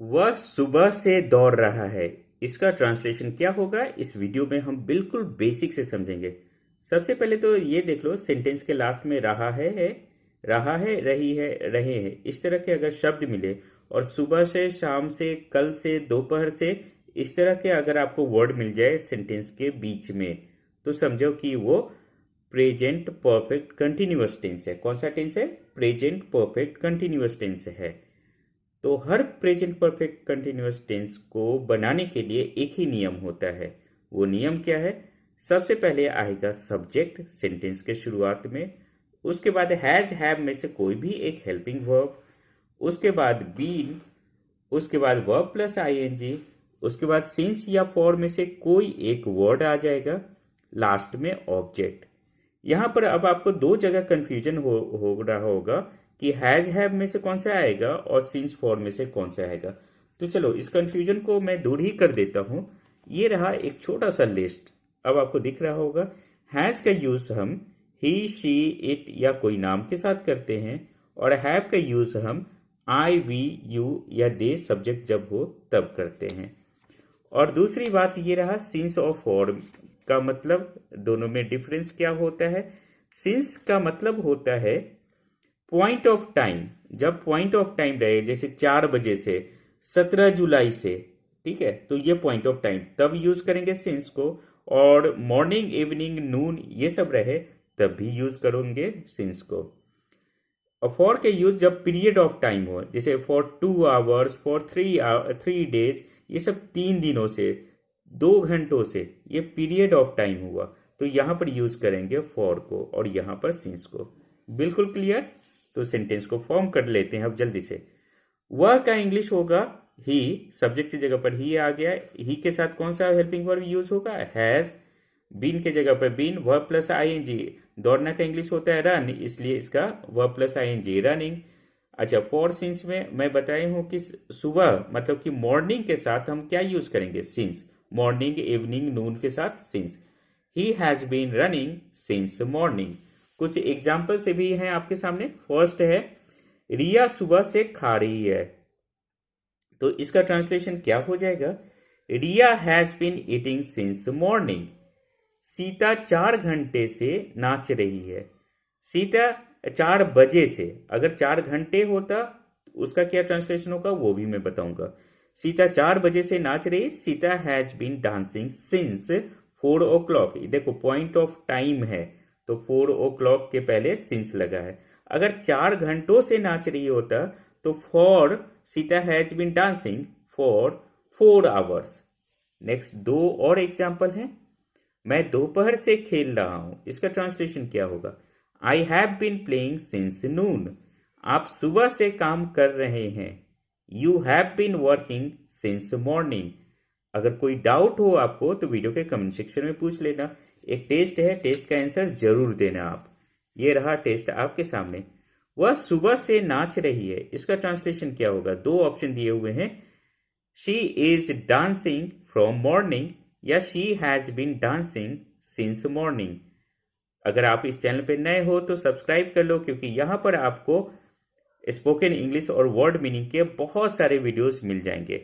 वह सुबह से दौड़ रहा है। इसका ट्रांसलेशन क्या होगा, इस वीडियो में हम बिल्कुल बेसिक से समझेंगे। सबसे पहले तो ये देख लो, सेंटेंस के लास्ट में रहा है, रहा है, रही है, रहे हैं, इस तरह के अगर शब्द मिले और सुबह से, शाम से, कल से, दोपहर से, इस तरह के अगर आपको वर्ड मिल जाए सेंटेंस के बीच में, तो समझो कि वो प्रेजेंट परफेक्ट कंटिन्यूअस टेंस है। कौन सा टेंस है? प्रेजेंट परफेक्ट कंटिन्यूअस टेंस है। तो हर प्रेजेंट परफेक्ट कंटिन्यूअस टेंस को बनाने के लिए एक ही नियम होता है। वो नियम क्या है? सबसे पहले आएगा सब्जेक्ट सेंटेंस के शुरुआत में, उसके बाद हैज हैव में से कोई भी एक हेल्पिंग वर्ब, उसके बाद बीन, उसके बाद वर्ब प्लस आईएनजी, उसके बाद सिंस या फॉर में से कोई एक वर्ड आ जाएगा, लास्ट में ऑब्जेक्ट। यहाँ पर अब आपको दो जगह कंफ्यूजन हो रहा होगा कि हैज हैव में से कौन सा आएगा और सिंस फॉर में से कौन सा आएगा। तो चलो इस कंफ्यूजन को मैं दूर ही कर देता हूँ। ये रहा एक छोटा सा लिस्ट, अब आपको दिख रहा होगा। हैज का यूज हम ही, शी, इट या कोई नाम के साथ करते हैं, और हैव का यूज हम आई, वी, यू या दे सब्जेक्ट जब हो तब करते हैं। और दूसरी बात ये रहा सिंस और फॉर का मतलब, दोनों में डिफरेंस क्या होता है। सिंस का मतलब होता है पॉइंट ऑफ टाइम। जब पॉइंट ऑफ टाइम रहे, जैसे 4 बजे से 17 जुलाई से, ठीक है, तो ये पॉइंट ऑफ टाइम तब यूज करेंगे सिंस को। और मॉर्निंग, इवनिंग, नून ये सब रहे तब भी यूज करेंगे सिंस को। और फॉर के यूज जब पीरियड ऑफ टाइम हो, जैसे फॉर 2 आवर्स, फॉर 3 डेज, ये सब 3 दिनों से, 2 घंटों से, ये पीरियड ऑफ टाइम हुआ, तो यहां पर यूज करेंगे फॉर को और यहां पर सिंस को। बिल्कुल क्लियर? तो सेंटेंस को फॉर्म कर लेते हैं अब जल्दी से। वह का इंग्लिश होगा ही, सब्जेक्ट की जगह पर ही आ गया। ही के साथ कौन सा हेल्पिंग वर्ब यूज होगा? हैज। बीन के जगह पर बीन, वर्ब प्लस आईएनजी। दौड़ना का इंग्लिश होता है रन, इसलिए इसका वर्ब प्लस आईएनजी रनिंग। अच्छा, फॉर सिंस में मैं बताया हूं कि सुबह मतलब कि मॉर्निंग के साथ हम क्या यूज करेंगे? सिंस। मॉर्निंग, इवनिंग, नून के साथ since. He has been running since morning. कुछ एग्जाम्पल से भी हैं आपके सामने। फर्स्ट है, रिया सुबह से खा रही है, तो इसका ट्रांसलेशन क्या हो जाएगा? Riya has been eating since morning. Sita 4 घंटे से नाच रही है। सीता 4 बजे से, अगर 4 घंटे होता उसका क्या ट्रांसलेशन होगा वो भी मैं बताऊंगा। सीता 4 बजे से नाच रही, Sita has been dancing since 4 o'clock। देखो पॉइंट ऑफ टाइम है, तो 4 o'clock के पहले सिंस लगा है। अगर 4 घंटों से नाच रही होता तो for Sita has been dancing for 4 hours. Next 2 और एग्जाम्पल हैं। मैं दोपहर से खेल रहा हूं, इसका ट्रांसलेशन क्या होगा? I have been playing since noon. आप सुबह से काम कर रहे हैं। You have been working since morning. अगर कोई डाउट हो आपको तो वीडियो के कमेंट सेक्शन में पूछ लेना। एक टेस्ट है, टेस्ट का आंसर जरूर देना आप। ये रहा टेस्ट आपके सामने। वह सुबह से नाच रही है, इसका ट्रांसलेशन क्या होगा? 2 ऑप्शन दिए हुए हैं, she is dancing from morning या she has been dancing since morning. अगर आप इस चैनल पर नए हो तो सब्सक्राइब कर लो, क्योंकि यहां पर आपको स्पोकन इंग्लिश और वर्ड मीनिंग के बहुत सारे वीडियोस मिल जाएंगे।